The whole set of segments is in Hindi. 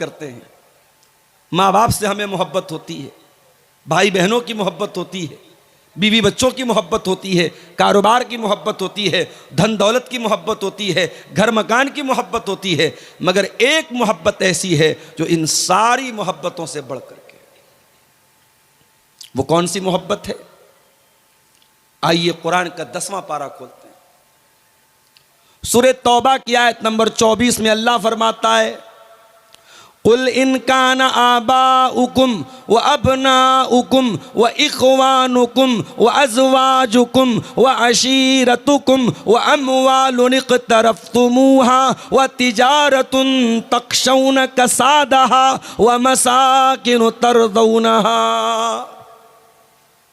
करते हैं। माँ बाप से हमें मोहब्बत होती है, भाई बहनों की मोहब्बत होती है, बीवी बच्चों की मोहब्बत होती है, कारोबार की मोहब्बत होती है, धन दौलत की मोहब्बत होती है, घर मकान की मोहब्बत होती है, मगर एक मोहब्बत ऐसी है जो इन सारी मोहब्बतों से बढ़ करके। वो कौन सी मोहब्बत है? आइए कुरान का 10वां पारा खोलते हैं। सूरह तौबा की आयत नंबर 24 में अल्लाह फरमाता है, कुल इनकान आबाउकुम व अबनाउकुम व इख्वानुकुम व अज़वाजुकुम व अशीरतुकुम व अम्वालुन इक़्तरफ़्तुमूहा व तिजारतुन तख़शौन कसादहा व मसाकिन तरदौनहा।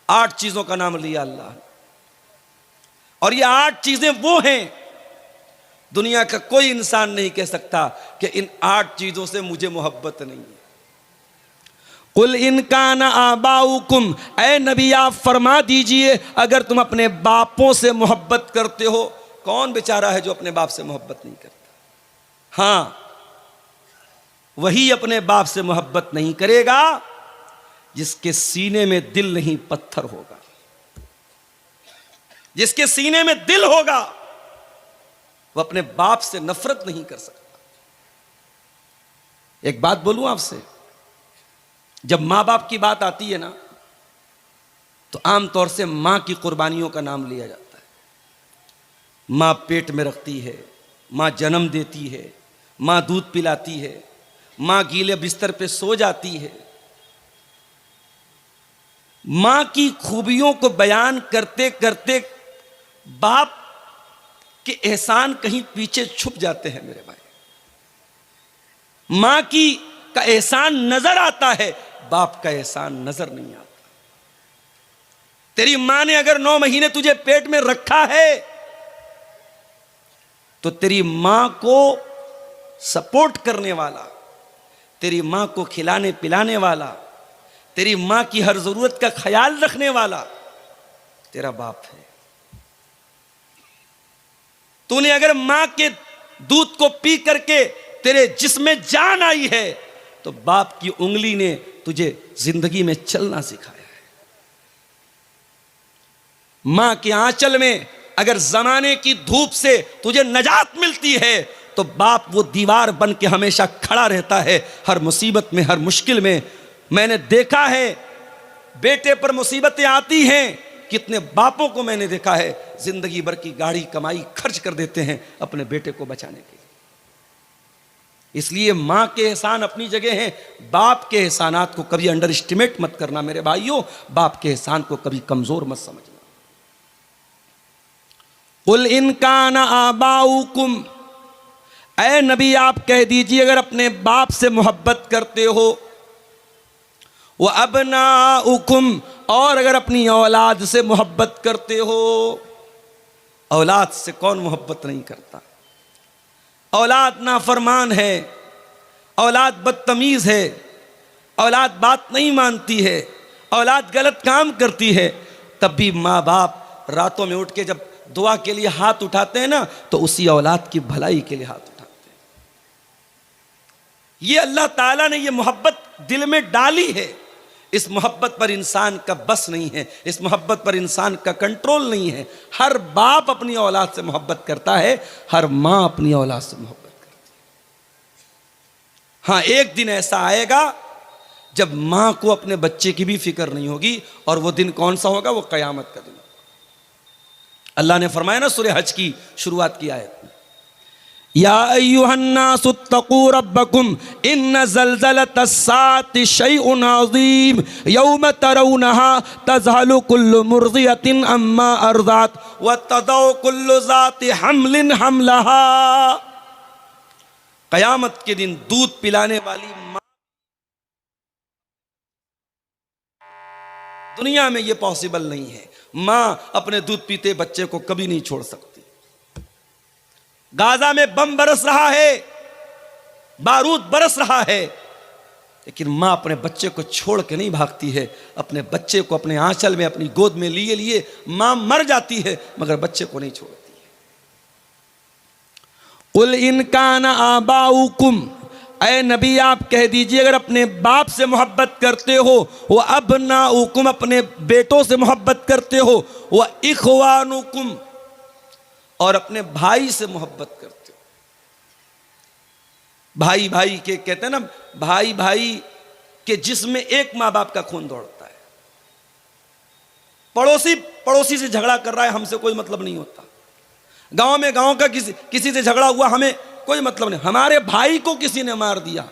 8 चीज़ों का नाम लिया अल्लाह ने, और ये 8 चीज़ें वो हैं, दुनिया का कोई इंसान नहीं कह सकता कि इन 8 चीज़ों से मुझे मोहब्बत नहीं है। कुल इनकान आबाउकुम, ऐ नबी आप फरमा दीजिए अगर तुम अपने बापों से मोहब्बत करते हो। कौन बेचारा है जो अपने बाप से मोहब्बत नहीं करता? हाँ, वही अपने बाप से मोहब्बत नहीं करेगा जिसके सीने में दिल नहीं पत्थर होगा। जिसके सीने में दिल होगा वो अपने बाप से नफरत नहीं कर सकता। एक बात बोलूं आपसे, जब मां बाप की बात आती है ना, तो आमतौर से मां की कुर्बानियों का नाम लिया जाता है। मां पेट में रखती है, मां जन्म देती है, मां दूध पिलाती है, मां गीले बिस्तर पे सो जाती है। मां की खूबियों को बयान करते करते बाप के एहसान कहीं पीछे छुप जाते हैं मेरे भाई। मां का एहसान नजर आता है, बाप का एहसान नजर नहीं आता। तेरी मां ने अगर 9 महीने तुझे पेट में रखा है तो तेरी मां को सपोर्ट करने वाला, तेरी मां को खिलाने पिलाने वाला, तेरी मां की हर जरूरत का ख्याल रखने वाला तेरा बाप है। तूने अगर मां के दूध को पी करके तेरे जिस्म में जान आई है तो बाप की उंगली ने तुझे जिंदगी में चलना सिखाया है। मां के आंचल में अगर जमाने की धूप से तुझे नजात मिलती है तो बाप वो दीवार बन के हमेशा खड़ा रहता है हर मुसीबत में, हर मुश्किल में। मैंने देखा है बेटे पर मुसीबतें आती हैं, कितने बापों को मैंने देखा है जिंदगी भर की गाड़ी कमाई खर्च कर देते हैं अपने बेटे को बचाने के लिए। इसलिए मां के एहसान अपनी जगह हैं, बाप के एहसानात को कभी अंडर एस्टिमेट मत करना मेरे भाइयों, बाप के एहसान को कभी कमजोर मत समझना। कुल इनकान आबाउकुम, ऐ नबी आप कह दीजिए अगर अपने बाप से मोहब्बत करते हो, वो अबनाउकुम, और अगर अपनी औलाद से मोहब्बत करते हो। औलाद से कौन मोहब्बत नहीं करता? औलाद नाफरमान है, औलाद बदतमीज है, औलाद बात नहीं मानती है, औलाद गलत काम करती है, तब भी माँ बाप रातों में उठ के जब दुआ के लिए हाथ उठाते हैं ना, तो उसी औलाद की भलाई के लिए हाथ उठाते हैं। ये अल्लाह ताला ने ये मोहब्बत दिल में डाली है। इस मोहब्बत पर इंसान का बस नहीं है, इस मोहब्बत पर इंसान का कंट्रोल नहीं है। हर बाप अपनी औलाद से मोहब्बत करता है, हर मां अपनी औलाद से मोहब्बत करती है। हाँ, एक दिन ऐसा आएगा जब मां को अपने बच्चे की भी फिक्र नहीं होगी, और वो दिन कौन सा होगा? वो कयामत का दिन। अल्लाह ने फरमाया ना सूरह हज की शुरुआत की आयत में, या अय्युहन्नासुत्तकू रब्बकुम इन्न ज़ल्ज़लतस्साअति शैउन अज़ीम यौम तरौनहा तज़हलु कुल्लु मुर्ज़ियतिन अम्मा अर्ज़अत व तदउ कुल्लु ज़ाति हम्लिन हम्लहा। क़यामत के दिन दूध पिलाने वाली माँ, दुनिया में ये पॉसिबल नहीं है। माँ अपने दूध पीते बच्चे को कभी नहीं छोड़ सकती। गाजा में बम बरस रहा है, बारूद बरस रहा है, लेकिन मां अपने बच्चे को छोड़ के नहीं भागती है। अपने बच्चे को अपने आंचल में अपनी गोद में लिए लिए मां मर जाती है, मगर बच्चे को नहीं छोड़ती है। कुल इनकान आबाउकुम, ऐ नबी आप कह दीजिए अगर अपने बाप से मोहब्बत करते हो वह अबनाउकुम, अपने बेटों से मोहब्बत करते हो वह इखवानुकुम, और अपने भाई से मोहब्बत करते हो। भाई भाई के कहते हैं ना, भाई भाई के जिसमें एक माँ बाप का खून दौड़ता है। पड़ोसी पड़ोसी से झगड़ा कर रहा है, हमसे कोई मतलब नहीं होता। गांव में गांव का किसी से झगड़ा हुआ, हमें कोई मतलब नहीं। हमारे भाई को किसी ने मार दिया,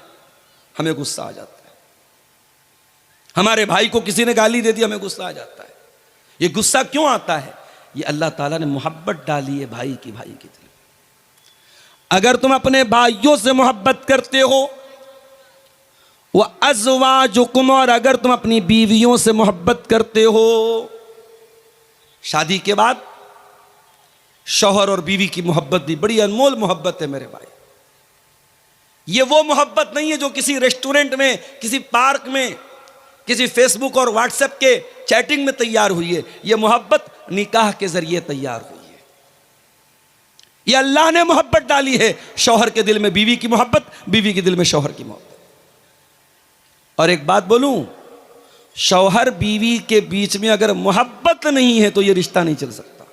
हमें गुस्सा आ जाता है। हमारे भाई को किसी ने गाली दे दी, हमें गुस्सा आ जाता है। ये गुस्सा क्यों आता है? ये अल्लाह ताला ने मोहब्बत डाली है भाई की दिल में। अगर तुम अपने भाइयों से मोहब्बत करते हो वह अज़वाजुकुम, और अगर तुम अपनी बीवियों से मोहब्बत करते हो, शादी के बाद शौहर और बीवी की मोहब्बत भी बड़ी अनमोल मोहब्बत है मेरे भाई। ये वो मोहब्बत नहीं है जो किसी रेस्टोरेंट में, किसी पार्क में, किसी फेसबुक और व्हाट्सएप के चैटिंग में तैयार हुई है। ये मोहब्बत निकाह के जरिए तैयार हुई है। ये अल्लाह ने मोहब्बत डाली है। शौहर के दिल में बीवी की मोहब्बत, बीवी के दिल में शौहर की मोहब्बत। और एक बात बोलूं, शौहर बीवी के बीच में अगर मोहब्बत नहीं है तो यह रिश्ता नहीं चल सकता।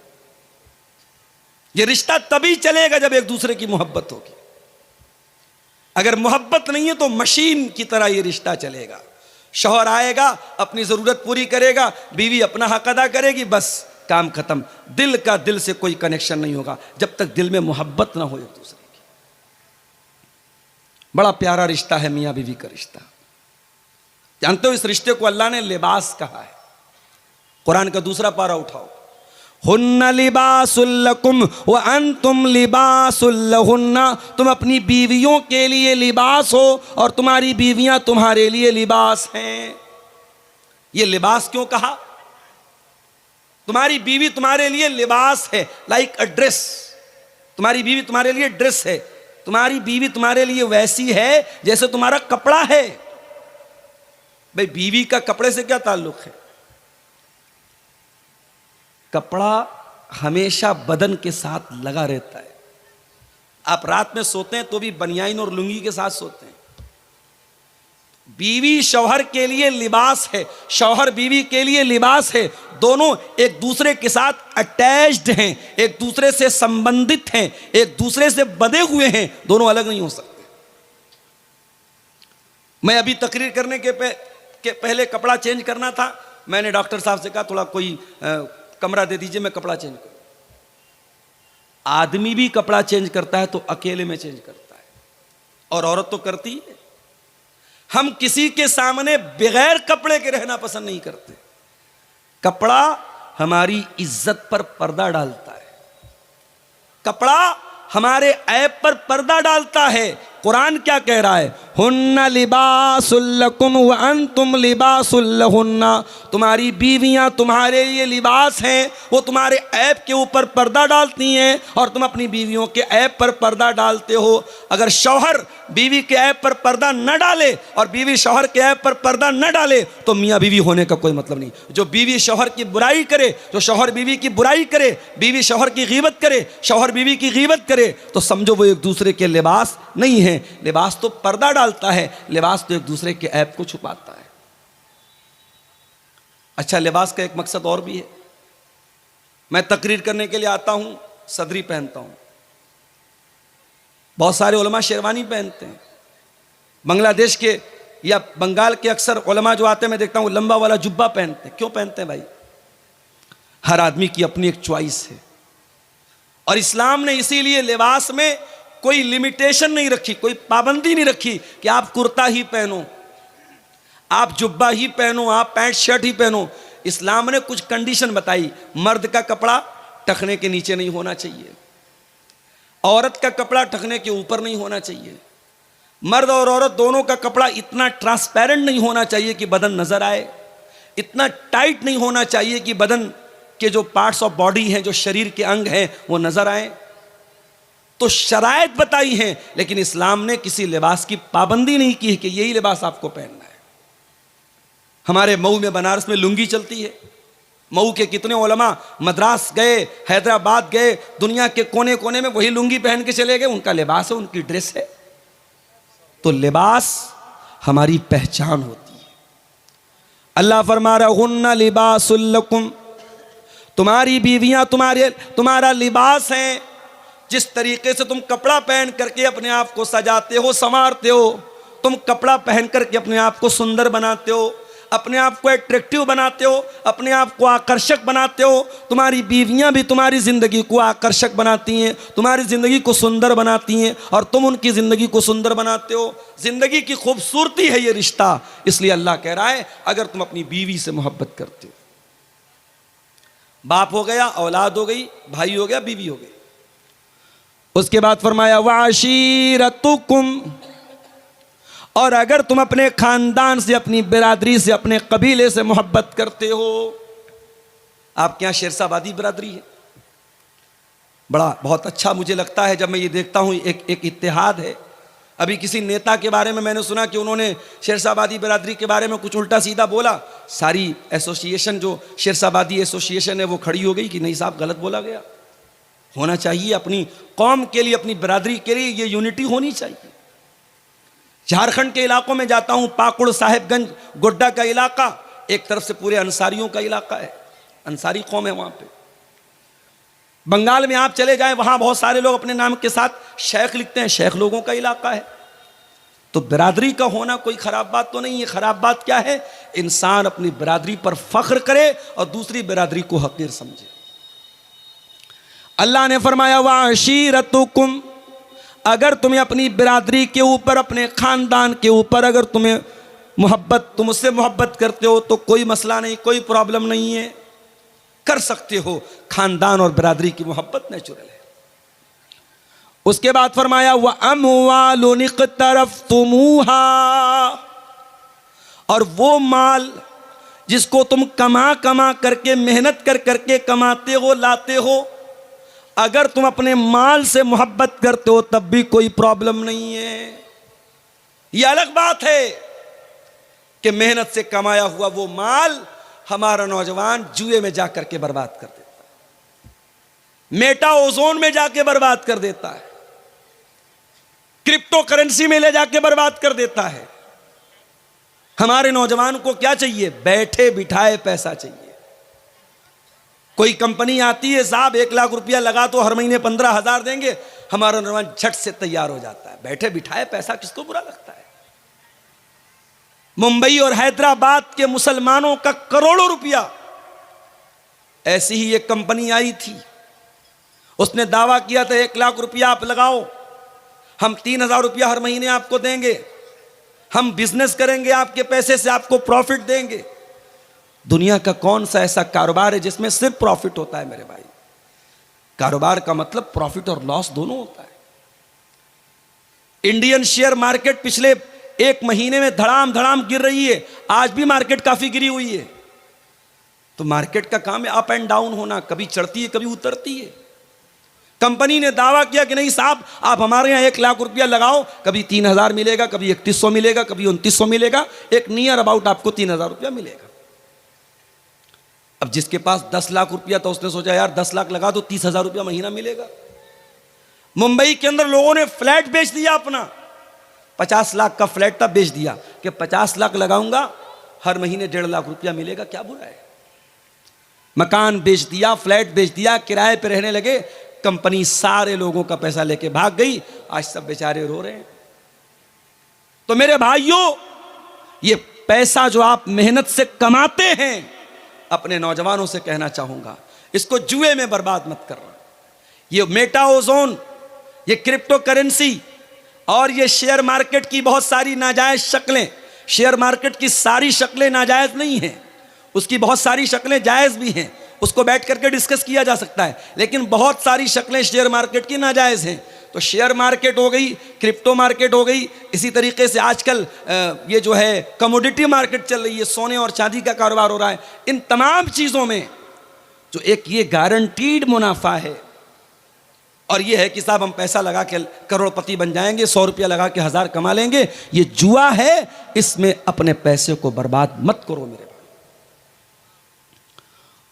यह रिश्ता तभी चलेगा जब एक दूसरे की मोहब्बत होगी। अगर मोहब्बत नहीं है तो मशीन की तरह यह रिश्ता चलेगा। शौहर आएगा, अपनी जरूरत पूरी करेगा, बीवी अपना हक अदा करेगी, बस काम खत्म। दिल का दिल से कोई कनेक्शन नहीं होगा जब तक दिल में मोहब्बत ना हो एक दूसरे की। बड़ा प्यारा रिश्ता है मियां बीवी का रिश्ता। जानते हो इस रिश्ते को अल्लाह ने लिबास कहा है। कुरान का दूसरा पारा उठाओ, हुन्ना लिबासुल लकुम व अंतुम लिबासुल लहुन्ना। तुम अपनी बीवियों के लिए लिबास हो और तुम्हारी बीवियां तुम्हारे लिए लिबास हैं। ये लिबास क्यों कहा? तुम्हारी बीवी तुम्हारे लिए लिबास है, लाइक अ ड्रेस। तुम्हारी बीवी तुम्हारे लिए ड्रेस है। तुम्हारी बीवी तुम्हारे लिए वैसी है जैसे तुम्हारा कपड़ा है। भाई बीवी का कपड़े से क्या ताल्लुक है? कपड़ा हमेशा बदन के साथ लगा रहता है। आप रात में सोते हैं तो भी बनियाइन और लुंगी के साथ सोते हैं। बीवी शौहर के लिए लिबास है, शौहर बीवी के लिए लिबास है। दोनों एक दूसरे के साथ अटैच्ड हैं, एक दूसरे से संबंधित हैं, एक दूसरे से बंधे हुए हैं। दोनों अलग नहीं हो सकते। मैं अभी तकरीर करने के पहले कपड़ा चेंज करना था। मैंने डॉक्टर साहब से कहा थोड़ा कोई कमरा दे दीजिए, मैं कपड़ा चेंज करूं। आदमी भी कपड़ा चेंज करता है तो अकेले में चेंज करता है, और औरत तो करती है। हम किसी के सामने बगैर कपड़े के रहना पसंद नहीं करते। कपड़ा हमारी इज्जत पर पर्दा डालता है। कपड़ा हमारे ऐब पर पर्दा डालता है। कुरान क्या कह रहा है? हुन्ना लिबासुल लकुम व अंतुम लिबासुल लहुन्ना। तुम्हारी बीवियां तुम्हारे लिए लिबास हैं, वो तुम्हारे ऐब के ऊपर पर्दा डालती हैं और तुम अपनी बीवियों के ऐब पर पर्दा डालते हो। अगर शौहर बीवी के ऐब पर पर्दा न डाले और बीवी शौहर के ऐब पर पर्दा न डाले तो मियाँ बीवी होने का कोई मतलब नहीं। जो बीवी शौहर की बुराई करे, जो शौहर बीवी की बुराई करे, बीवी शौहर की गीबत करे, शौहर बीवी की गीबत करे, तो समझो वो एक दूसरे के लिबास नहीं है। लिबास तो पर्दा डालता है, लिबास तो एक दूसरे के ऐब को छुपाता है। अच्छा, लिबास का एक मकसद और भी है। मैं तकरीर करने के लिए आता हूं, सदरी पहनता हूं। बहुत सारे उलमा शेरवानी पहनते हैं। बांग्लादेश के या बंगाल के अक्सर उलमा जो आते हैं, मैं देखता हूं लंबा वाला जुब्बा पहनते हैं। क्यों पहनते हैं भाई? हर आदमी की अपनी एक चॉइस है, और इस्लाम ने इसीलिए लिबास में कोई लिमिटेशन नहीं रखी, कोई पाबंदी नहीं रखी कि आप कुर्ता ही पहनो, आप जुब्बा ही पहनो, आप पैंट शर्ट ही पहनो। इस्लाम ने कुछ कंडीशन बताई। मर्द का कपड़ा टखने के नीचे नहीं होना चाहिए, औरत का कपड़ा टखने के ऊपर नहीं होना चाहिए, मर्द और औरत दोनों का कपड़ा इतना ट्रांसपेरेंट नहीं होना चाहिए कि बदन नजर आए, इतना टाइट नहीं होना चाहिए कि बदन के जो पार्ट्स ऑफ बॉडी हैं, जो शरीर के अंग हैं, वो नजर आए। तो शराइत बताई हैं, लेकिन इस्लाम ने किसी लिबास की पाबंदी नहीं की है कि यही लिबास आपको पहनना है। हमारे मऊ में, बनारस में लुंगी चलती है। मऊ के कितने उलमा मद्रास गए, हैदराबाद गए, दुनिया के कोने कोने में वही लुंगी पहन के चले गए। उनका लिबास है, उनकी ड्रेस है। तो लिबास हमारी पहचान होती है। अल्लाह फरमा रहा हुन्ना लिबासुल लकुम, तुम्हारी बीवियां तुम्हारा लिबास हैं। जिस तरीके से तुम कपड़ा पहन करके अपने आप को सजाते हो, संवारते हो, तुम कपड़ा पहन करके अपने आप को सुंदर बनाते हो, अपने आप को अट्रैक्टिव बनाते हो, अपने आप को आकर्षक बनाते हो, तुम्हारी बीवियां भी तुम्हारी ज़िंदगी को आकर्षक बनाती हैं, तुम्हारी ज़िंदगी को सुंदर बनाती हैं और तुम उनकी ज़िंदगी को सुंदर बनाते हो। ज़िंदगी की खूबसूरती है ये रिश्ता। इसलिए अल्लाह कह रहा है अगर तुम अपनी बीवी से मोहब्बत करते हो, बाप हो गया, औलाद हो गई, भाई हो गया, बीवी हो गई। उसके बाद फरमाया वाशीरतुकुम, और अगर तुम अपने खानदान से, अपनी बिरादरी से, अपने कबीले से मोहब्बत करते हो। आपके यहाँ शेरशाबादी बिरादरी है, बहुत अच्छा मुझे लगता है जब मैं ये देखता हूँ। एक इत्तेहाद है। अभी किसी नेता के बारे में मैंने सुना कि उन्होंने शेरशाबादी बिरादरी के बारे में कुछ उल्टा सीधा बोला। सारी एसोसिएशन, जो शेरशाबादी एसोसिएशन है, वो खड़ी हो गई कि नहीं साहब गलत बोला गया। होना चाहिए अपनी कौम के लिए, अपनी बिरादरी के लिए ये यूनिटी होनी चाहिए। झारखंड के इलाकों में जाता हूं, पाकुड़, साहेबगंज, गोड्डा का इलाका एक तरफ से पूरे अंसारियों का इलाका है, अंसारी कौम है वहां पे। बंगाल में आप चले जाएं, वहां बहुत सारे लोग अपने नाम के साथ शेख लिखते हैं, शेख लोगों का इलाका है। तो बिरादरी का होना कोई खराब बात तो नहीं है। खराब बात क्या है? इंसान अपनी बिरादरी पर फख्र करे और दूसरी बिरादरी को हकीर समझे। अल्लाह ने फरमाया वाशीरतुकुम, अगर तुम्हें अपनी बिरादरी के ऊपर, अपने खानदान के ऊपर अगर तुम्हें मोहब्बत, तुम उससे मोहब्बत करते हो तो कोई मसला नहीं, कोई प्रॉब्लम नहीं है, कर सकते हो। खानदान और बिरादरी की मोहब्बत नेचुरल है। उसके बाद फरमाया व अमवालुन इक़्तरफ़्तुमूहा, और वो माल जिसको तुम कमा कमा करके, मेहनत कर करके कमाते हो, लाते हो, अगर तुम अपने माल से मोहब्बत करते हो तब भी कोई प्रॉब्लम नहीं है। यह अलग बात है कि मेहनत से कमाया हुआ वो माल हमारा नौजवान जुए में जाकर के बर्बाद कर देता है, मेटा ओजोन में जाके बर्बाद कर देता है, क्रिप्टो करेंसी में ले जाके बर्बाद कर देता है। हमारे नौजवान को क्या चाहिए? बैठे बिठाए पैसा चाहिए। कोई कंपनी आती है, साहब 1 लाख रुपया लगा तो हर महीने 15,000 देंगे, हमारा नौजवान झट से तैयार हो जाता है। बैठे बिठाए पैसा किसको बुरा लगता है? मुंबई और हैदराबाद के मुसलमानों का करोड़ों रुपया, ऐसी ही एक कंपनी आई थी, उसने दावा किया था 1 लाख रुपया आप लगाओ, हम 3,000 रुपया हर महीने आपको देंगे, हम बिजनेस करेंगे, आपके पैसे से आपको प्रॉफिट देंगे। दुनिया का कौन सा ऐसा कारोबार है जिसमें सिर्फ प्रॉफिट होता है? मेरे भाई, कारोबार का मतलब प्रॉफिट और लॉस दोनों होता है। इंडियन शेयर मार्केट पिछले 1 महीने में धड़ाम धड़ाम गिर रही है। आज भी मार्केट काफी गिरी हुई है। तो मार्केट का काम है अप एंड डाउन होना, कभी चढ़ती है कभी उतरती है। कंपनी ने दावा किया कि नहीं साहब आप हमारे यहाँ 1 लाख रुपया लगाओ, कभी 3,000 मिलेगा, कभी 3,100 मिलेगा, कभी 2,900 मिलेगा, एक नियर अबाउट आपको 3,000 रुपया मिलेगा। अब जिसके पास 10 लाख रुपया था उसने सोचा यार 10 लाख लगा तो 30,000 रुपया महीना मिलेगा। मुंबई के अंदर लोगों ने फ्लैट बेच दिया अपना, 50 लाख का फ्लैट था, बेच दिया कि 50 लाख लगाऊंगा हर महीने 1.5 लाख रुपया मिलेगा, क्या बुरा है। मकान बेच दिया, फ्लैट बेच दिया, किराए पे रहने लगे। कंपनी सारे लोगों का पैसा लेके भाग गई, आज सब बेचारे रो रहे हैं। तो मेरे भाइयों, ये पैसा जो आप मेहनत से कमाते हैं, अपने नौजवानों से कहना चाहूंगा इसको जुए में बर्बाद मत करना। ये मेटा ओजोन, ये क्रिप्टो करेंसी और ये शेयर मार्केट की बहुत सारी नाजायज शक्लें, शेयर मार्केट की सारी शक्लें नाजायज नहीं हैं, उसकी बहुत सारी शक्लें जायज भी हैं, उसको बैठ करके डिस्कस किया जा सकता है, लेकिन बहुत सारी शक्लें शेयर मार्केट की नाजायज हैं। तो शेयर मार्केट हो गई, क्रिप्टो मार्केट हो गई, इसी तरीके से आजकल ये जो है कमोडिटी मार्केट चल रही है, सोने और चांदी का कारोबार हो रहा है। इन तमाम चीज़ों में जो एक ये गारंटीड मुनाफा है और ये है कि साहब हम पैसा लगा के करोड़पति बन जाएंगे, 100 रुपया लगा के 1000 कमा लेंगे, ये जुआ है। इसमें अपने पैसे को बर्बाद मत करो मेरे भाई।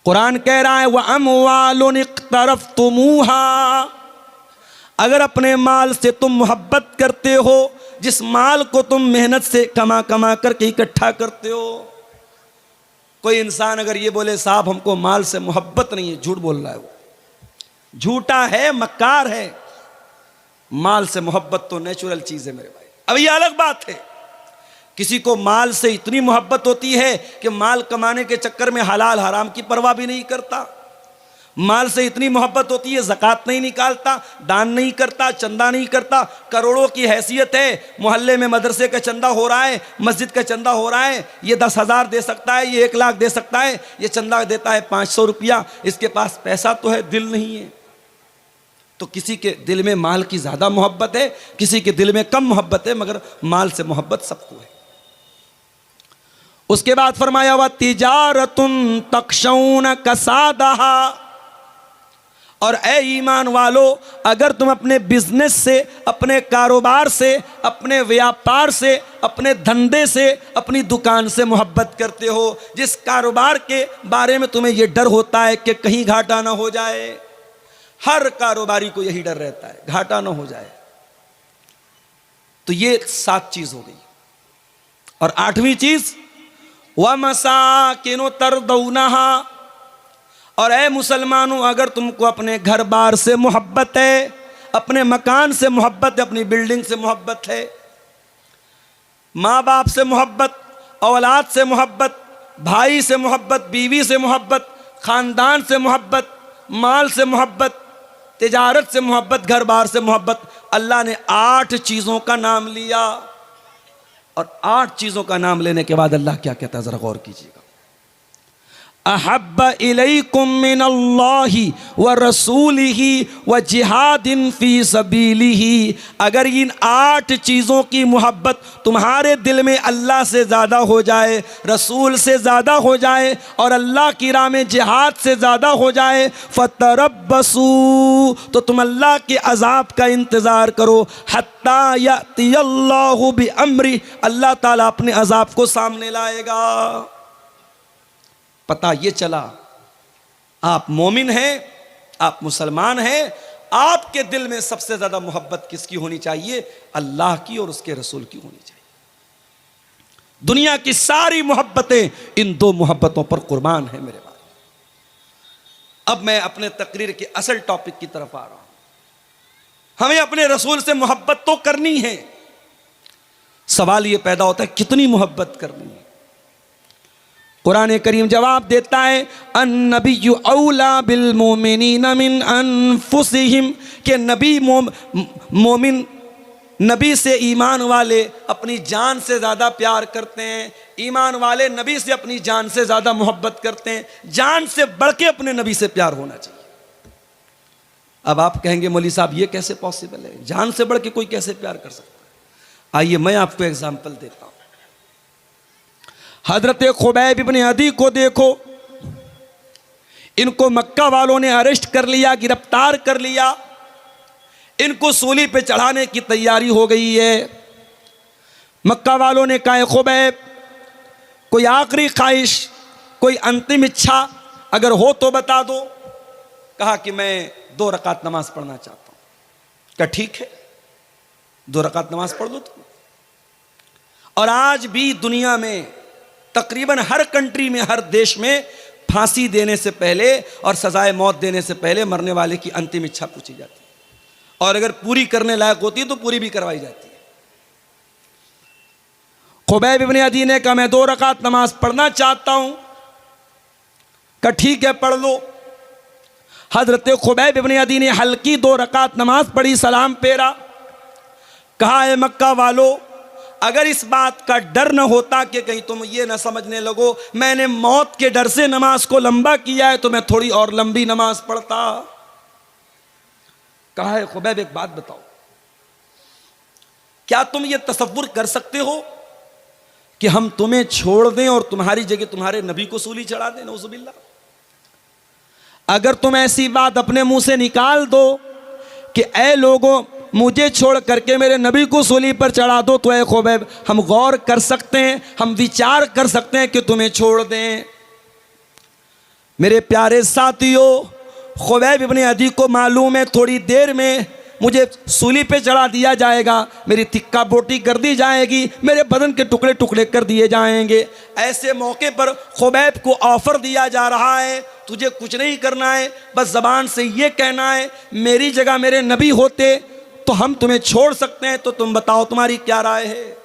कुरान कह रहा है वह अमवालुन इक़्तरफ़्तुमूहा, अगर अपने माल से तुम मोहब्बत करते हो, जिस माल को तुम मेहनत से कमा कमा करके इकट्ठा करते हो। कोई इंसान अगर ये बोले साहब हमको माल से मोहब्बत नहीं है, झूठ बोल रहा है, वो झूठा है, मक्कार है। माल से मोहब्बत तो नेचुरल चीज है मेरे भाई। अब ये अलग बात है, किसी को माल से इतनी मोहब्बत होती है कि माल कमाने के चक्कर में हलाल हराम की परवाह भी नहीं करता। माल से इतनी मोहब्बत होती है, ज़कात नहीं निकालता, दान नहीं करता, चंदा नहीं करता। करोड़ों की हैसियत है, मोहल्ले में मदरसे का चंदा हो रहा है, मस्जिद का चंदा हो रहा है, ये 10,000 दे सकता है, ये 1 लाख दे सकता है, ये चंदा देता है 500 रुपया। इसके पास पैसा तो है, दिल नहीं है। तो किसी के दिल में माल की ज़्यादा मोहब्बत है, किसी के दिल में कम मोहब्बत है, मगर माल से मोहब्बत सबको है। उसके बाद फरमाया हुआ तिजारतुन तख्शौन कसादहा, और ए ईमान वालों, अगर तुम अपने बिजनेस से, अपने कारोबार से, अपने व्यापार से, अपने धंधे से, अपनी दुकान से मोहब्बत करते हो, जिस कारोबार के बारे में तुम्हें यह डर होता है कि कहीं घाटा ना हो जाए, हर कारोबारी को यही डर रहता है घाटा ना हो जाए, तो ये 7 चीज हो गई। और 8वीं चीज व मसाकिनु तरदौनहा, और ऐ मुसलमानों, अगर तुमको अपने घर बार से मोहब्बत है, अपने मकान से मोहब्बत है, अपनी बिल्डिंग से मोहब्बत है, माँ बाप से मोहब्बत, औलाद से मोहब्बत, भाई से मोहब्बत, बीवी से मोहब्बत, ख़ानदान से मोहब्बत, माल से मोहब्बत, तिजारत से मोहब्बत, घर बार से मोहब्बत, अल्लाह ने 8 चीज़ों का नाम लिया। और 8 चीज़ों का नाम लेने के बाद अल्लाह क्या कहता है, ज़रा गौर कीजिएगा। अहब्ब इलैकुम मिनल्लाहि व रसूलिही व जिहादिन फी सबीलिही, अगर इन 8 चीज़ों की मोहब्बत तुम्हारे दिल में अल्लाह से ज़्यादा हो जाए, रसूल से ज़्यादा हो जाए, और अल्लाह की राह में जिहाद से ज़्यादा हो जाए, फतरब्बसू, तो तुम अल्लाह के अज़ाब का इंतज़ार करो, हत्ता यअतियल्लाहु बिअम्री, अल्लाह ताला अपने अज़ाब को सामने लाएगा। पता ये चला आप मोमिन हैं, आप मुसलमान हैं, आपके दिल में सबसे ज्यादा मोहब्बत किसकी होनी चाहिए? अल्लाह की और उसके रसूल की होनी चाहिए। दुनिया की सारी मोहब्बतें इन 2 मोहब्बतों पर कुर्बान है मेरे भाई। अब मैं अपने तकरीर के असल टॉपिक की तरफ आ रहा हूं। हमें अपने रसूल से मोहब्बत तो करनी है, सवाल ये पैदा होता है कितनी मोहब्बत करनी है। कुरान करीम जवाब देता है अन्नबिय्यु औला बिल मोमिनीन मिन अनफुसिहिम, के नबी मोमिन, नबी से ईमान वाले अपनी जान से ज़्यादा प्यार करते हैं, ईमान वाले नबी से अपनी जान से ज़्यादा मोहब्बत करते हैं, जान से बढ़ के अपने नबी से प्यार होना चाहिए। अब आप कहेंगे मौलवी साहब ये कैसे पॉसिबल है, जान से बढ़ के कोई कैसे प्यार कर सकता है? आइए मैं आपको एग्जाम्पल देता हूँ। हजरत खुबैब इब्न अदी को देखो, इनको मक्का वालों ने अरेस्ट कर लिया, गिरफ्तार कर लिया, इनको सूली पे चढ़ाने की तैयारी हो गई है। मक्का वालों ने कहा खुबैब कोई आखिरी ख्वाहिश, कोई अंतिम इच्छा अगर हो तो बता दो। कहा कि मैं 2 रकात नमाज पढ़ना चाहता हूं। क्या ठीक है, 2 रकात नमाज पढ़ लो तुम। और आज भी दुनिया में तकरीबन हर कंट्री में, हर देश में फांसी देने से पहले और सजाए मौत देने से पहले मरने वाले की अंतिम इच्छा पूछी जाती है, और अगर पूरी करने लायक होती है तो पूरी भी करवाई जाती है। खुबैब इब्न अदी ने कहा मैं 2 रकात नमाज पढ़ना चाहता हूं। कहा ठीक है पढ़ लो। हजरत खुबैब इब्न अदी ने हल्की 2 रकात नमाज पढ़ी, सलाम फेरा। कहा है मक्का वालों, अगर इस बात का डर न होता कि कहीं तुम ये न समझने लगो मैंने मौत के डर से नमाज को लंबा किया है, तो मैं थोड़ी और लंबी नमाज पढ़ता। कहा है खुबैब एक बात बताओ, क्या तुम ये तसव्वुर कर सकते हो कि हम तुम्हें छोड़ दें और तुम्हारी जगह तुम्हारे नबी को सूली चढ़ा दें? नऊजुबिल्लाह। अगर तुम ऐसी बात अपने मुंह से निकाल दो कि ऐ लोगों मुझे छोड़ करके मेरे नबी को सूली पर चढ़ा दो, तो ऐ खुबैब हम गौर कर सकते हैं, हम विचार कर सकते हैं कि तुम्हें छोड़ दें। मेरे प्यारे साथियों, खुबैब इब्न अदी को मालूम है थोड़ी देर में मुझे सूली पे चढ़ा दिया जाएगा, मेरी तिक्का बोटी कर दी जाएगी, मेरे बदन के टुकड़े टुकड़े कर दिए जाएंगे। ऐसे मौके पर खुबैब को ऑफर दिया जा रहा है, तुझे कुछ नहीं करना है, बस ज़बान से ये कहना है मेरी जगह मेरे नबी होते तो हम तुम्हें छोड़ सकते हैं, तो तुम बताओ तुम्हारी क्या राय है।